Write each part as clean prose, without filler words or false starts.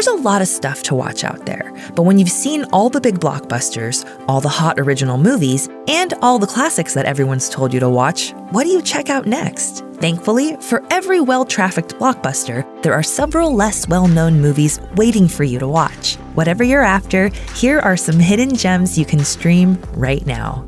There's a lot of stuff to watch out there, but when you've seen all the big blockbusters, all the hot original movies, and all the classics that everyone's told you to watch, what do you check out next? Thankfully, for every well-trafficked blockbuster, there are several less well-known movies waiting for you to watch. Whatever you're after, here are some hidden gems you can stream right now.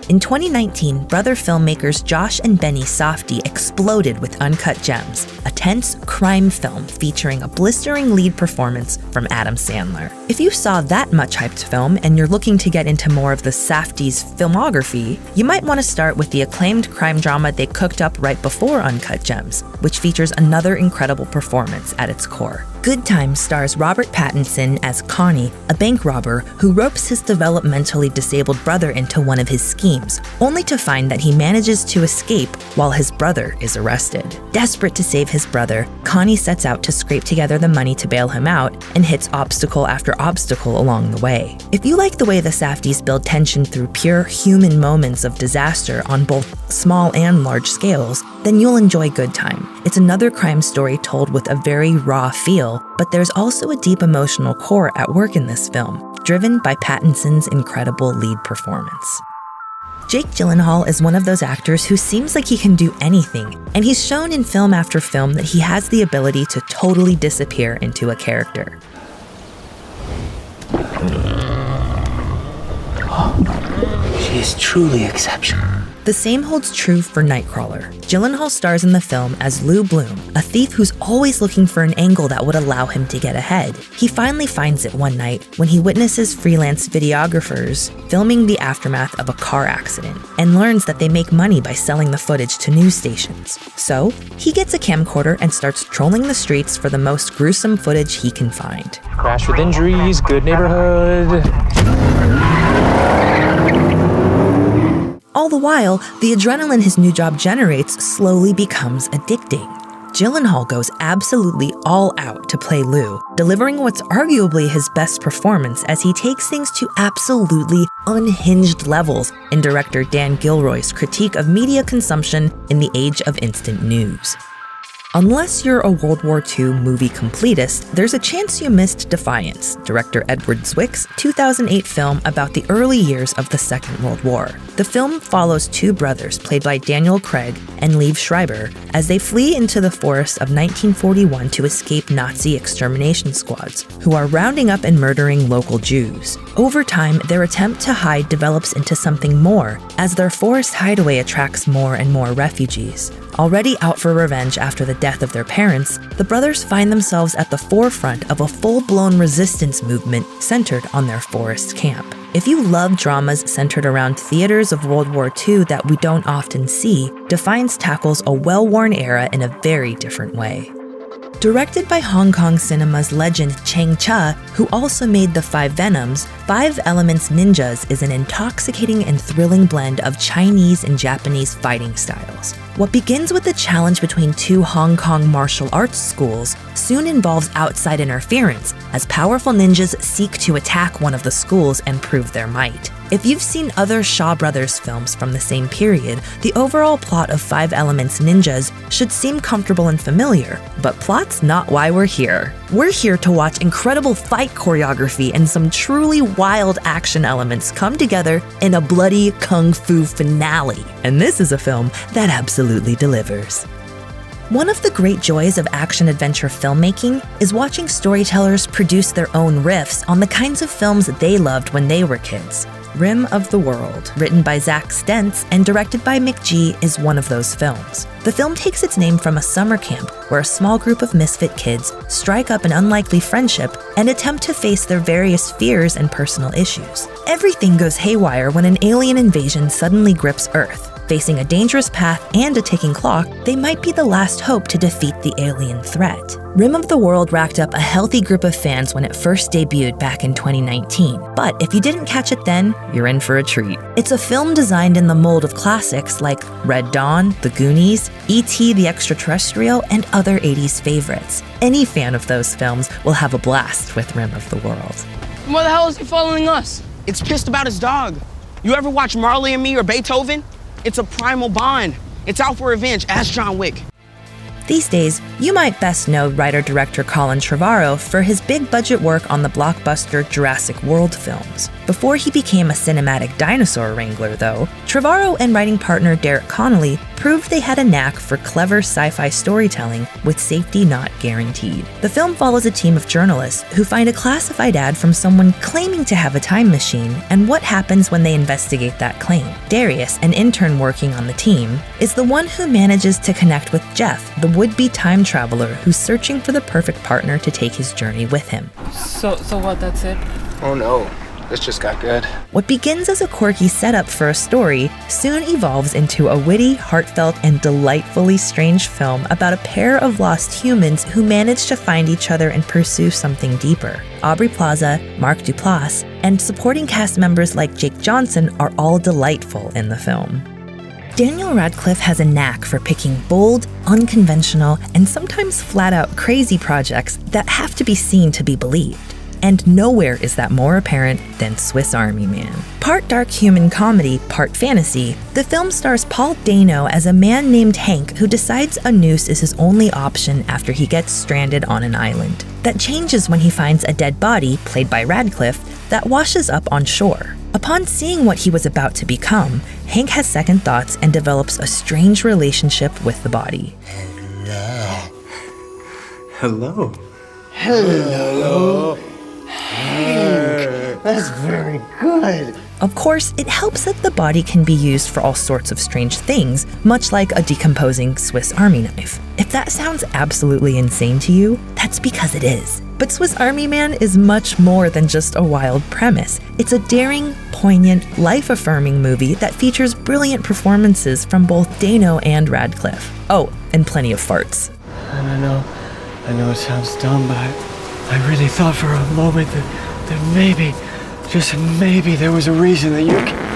In 2019, brother filmmakers Josh and Benny Safdie exploded with Uncut Gems, a tense crime film featuring a blistering lead performance from Adam Sandler. If you saw that much hyped film and you're looking to get into more of the Safdies' filmography, you might want to start with the acclaimed crime drama they cooked up right before Uncut Gems, which features another incredible performance at its core. Good Times stars Robert Pattinson as Connie, a bank robber who ropes his developmentally disabled brother into one of his schemes, only to find that he manages to escape while his brother is arrested. Desperate to save his brother, Connie sets out to scrape together the money to bail him out and hits obstacle after obstacle along the way. If you like the way the Safdies build tension through pure human moments of disaster on both small and large scales, then you'll enjoy Good Time. It's another crime story told with a very raw feel, but there's also a deep emotional core at work in this film, driven by Pattinson's incredible lead performance. Jake Gyllenhaal is one of those actors who seems like he can do anything, and he's shown in film after film that he has the ability to totally disappear into a character. She is truly exceptional. The same holds true for Nightcrawler. Gyllenhaal stars in the film as Lou Bloom, a thief who's always looking for an angle that would allow him to get ahead. He finally finds it one night when he witnesses freelance videographers filming the aftermath of a car accident and learns that they make money by selling the footage to news stations. So, he gets a camcorder and starts trolling the streets for the most gruesome footage he can find. Crash with injuries, good neighborhood. All the while, the adrenaline his new job generates slowly becomes addicting. Gyllenhaal goes absolutely all out to play Lou, delivering what's arguably his best performance as he takes things to absolutely unhinged levels in director Dan Gilroy's critique of media consumption in the age of instant news. Unless you're a World War II movie completist, there's a chance you missed Defiance, director Edward Zwick's 2008 film about the early years of the Second World War. The film follows two brothers, played by Daniel Craig and Liev Schreiber, as they flee into the forests of 1941 to escape Nazi extermination squads, who are rounding up and murdering local Jews. Over time, their attempt to hide develops into something more, as their forest hideaway attracts more and more refugees. Already out for revenge after the death of their parents, the brothers find themselves at the forefront of a full-blown resistance movement centered on their forest camp. If you love dramas centered around theaters of World War II that we don't often see, Defiance tackles a well-worn era in a very different way. Directed by Hong Kong cinema's legend Chang Cha, who also made The Five Venoms, Five Elements Ninjas is an intoxicating and thrilling blend of Chinese and Japanese fighting styles. What begins with a challenge between two Hong Kong martial arts schools soon involves outside interference as powerful ninjas seek to attack one of the schools and prove their might. If you've seen other Shaw Brothers films from the same period, the overall plot of Five Elements Ninjas should seem comfortable and familiar, but plot's not why we're here. We're here to watch incredible fight choreography and some truly wild action elements come together in a bloody kung fu finale. And this is a film that absolutely delivers. One of the great joys of action-adventure filmmaking is watching storytellers produce their own riffs on the kinds of films they loved when they were kids. Rim of the World, written by Zach Stentz and directed by McG, is one of those films. The film takes its name from a summer camp where a small group of misfit kids strike up an unlikely friendship and attempt to face their various fears and personal issues. Everything goes haywire when an alien invasion suddenly grips Earth. Facing a dangerous path and a ticking clock, they might be the last hope to defeat the alien threat. Rim of the World racked up a healthy group of fans when it first debuted back in 2019, but if you didn't catch it then, you're in for a treat. It's a film designed in the mold of classics like Red Dawn, The Goonies, E.T. the Extraterrestrial, and other 80s favorites. Any fan of those films will have a blast with Rim of the World. Why the hell is he following us? It's pissed about his dog. You ever watch Marley and Me or Beethoven? It's a primal bond. It's out for revenge. Ask John Wick. These days, you might best know writer-director Colin Trevorrow for his big-budget work on the blockbuster Jurassic World films. Before he became a cinematic dinosaur wrangler, though, Trevorrow and writing partner Derek Connolly proved they had a knack for clever sci-fi storytelling with safety not guaranteed. The film follows a team of journalists who find a classified ad from someone claiming to have a time machine and what happens when they investigate that claim. Darius, an intern working on the team, is the one who manages to connect with Jeff, the would-be time traveler who's searching for the perfect partner to take his journey with him. So what, that's it? Oh no, this just got good. What begins as a quirky setup for a story soon evolves into a witty, heartfelt, and delightfully strange film about a pair of lost humans who manage to find each other and pursue something deeper. Aubrey Plaza, Mark Duplass, and supporting cast members like Jake Johnson are all delightful in the film. Daniel Radcliffe has a knack for picking bold, unconventional, and sometimes flat-out crazy projects that have to be seen to be believed. And nowhere is that more apparent than Swiss Army Man. Part dark human comedy, part fantasy, the film stars Paul Dano as a man named Hank who decides a noose is his only option after he gets stranded on an island. That changes when he finds a dead body, played by Radcliffe, that washes up on shore. Upon seeing what he was about to become, Hank has second thoughts and develops a strange relationship with the body. Hello. That's very good. Of course, it helps that the body can be used for all sorts of strange things, much like a decomposing Swiss Army knife. If that sounds absolutely insane to you, that's because it is. But Swiss Army Man is much more than just a wild premise. It's a daring, poignant, life-affirming movie that features brilliant performances from both Dano and Radcliffe. Oh, and plenty of farts. And I know it sounds dumb, but I really thought for a moment that maybe, just maybe, there was a reason that you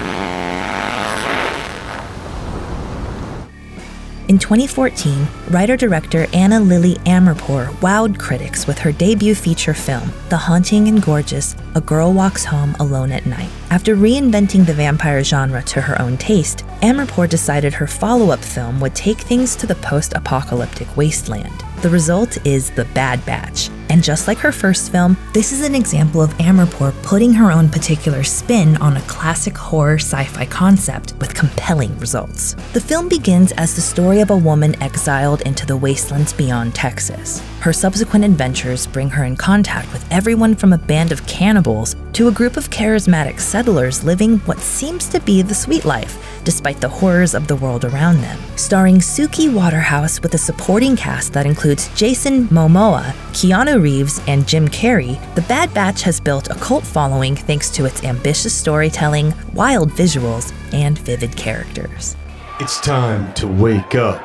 In 2014, writer-director Anna Lily Amirpour wowed critics with her debut feature film, The Haunting and Gorgeous: A Girl Walks Home Alone at Night. After reinventing the vampire genre to her own taste, Amirpour decided her follow-up film would take things to the post-apocalyptic wasteland. The result is The Bad Batch. And just like her first film, this is an example of Amirpour putting her own particular spin on a classic horror sci-fi concept with compelling results. The film begins as the story of a woman exiled into the wastelands beyond Texas. Her subsequent adventures bring her in contact with everyone from a band of cannibals to a group of charismatic settlers living what seems to be the sweet life, despite the horrors of the world around them. Starring Suki Waterhouse with a supporting cast that includes Jason Momoa, Keanu Reeves, and Jim Carrey, The Bad Batch has built a cult following thanks to its ambitious storytelling, wild visuals, and vivid characters. It's time to wake up.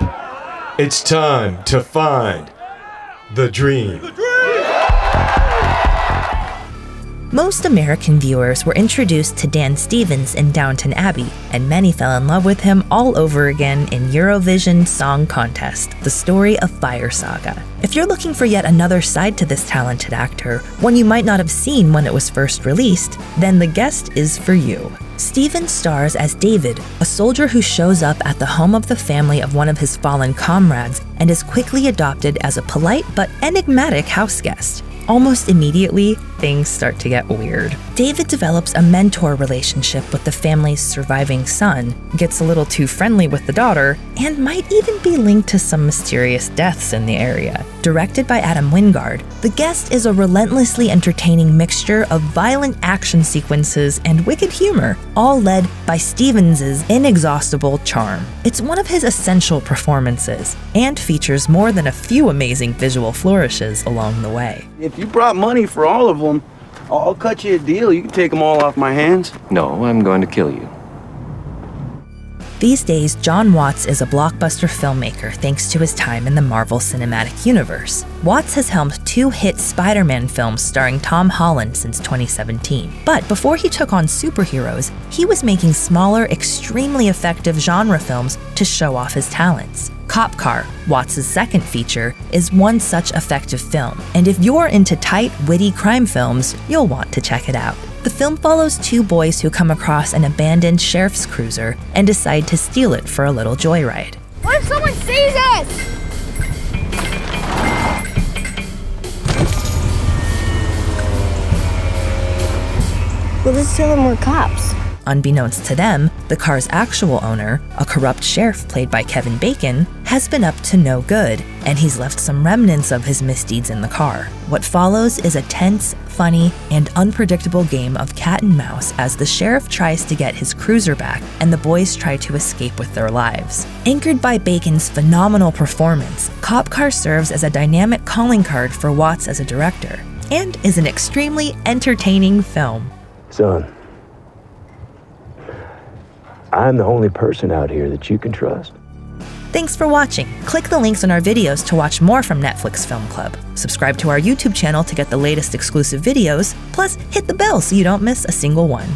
It's time to find the dream. Most American viewers were introduced to Dan Stevens in Downton Abbey, and many fell in love with him all over again in Eurovision Song Contest, The Story of Fire Saga. If you're looking for yet another side to this talented actor, one you might not have seen when it was first released, then The Guest is for you. Stevens stars as David, a soldier who shows up at the home of the family of one of his fallen comrades and is quickly adopted as a polite but enigmatic houseguest. Almost immediately, things start to get weird. David develops a mentor relationship with the family's surviving son, gets a little too friendly with the daughter, and might even be linked to some mysterious deaths in the area. Directed by Adam Wingard, The Guest is a relentlessly entertaining mixture of violent action sequences and wicked humor, all led by Stevens' inexhaustible charm. It's one of his essential performances, and features more than a few amazing visual flourishes along the way. If you brought money for all of them, I'll cut you a deal. You can take them all off my hands. No, I'm going to kill you. These days, John Watts is a blockbuster filmmaker thanks to his time in the Marvel Cinematic Universe. Watts has helmed 2 hit Spider-Man films starring Tom Holland since 2017. But before he took on superheroes, he was making smaller, extremely effective genre films to show off his talents. Cop Car, Watts' second feature, is one such effective film, and if you're into tight, witty crime films, you'll want to check it out. The film follows 2 boys who come across an abandoned sheriff's cruiser and decide to steal it for a little joyride. What if someone sees us? We'll just tell them we're cops. Unbeknownst to them, the car's actual owner, a corrupt sheriff played by Kevin Bacon, has been up to no good, and he's left some remnants of his misdeeds in the car. What follows is a tense, funny, and unpredictable game of cat and mouse as the sheriff tries to get his cruiser back and the boys try to escape with their lives. Anchored by Bacon's phenomenal performance, Cop Car serves as a dynamic calling card for Watts as a director, and is an extremely entertaining film. Son, I'm the only person out here that you can trust. Thanks for watching. Click the links in our videos to watch more from Netflix Film Club. Subscribe to our YouTube channel to get the latest exclusive videos, plus hit the bell so you don't miss a single one.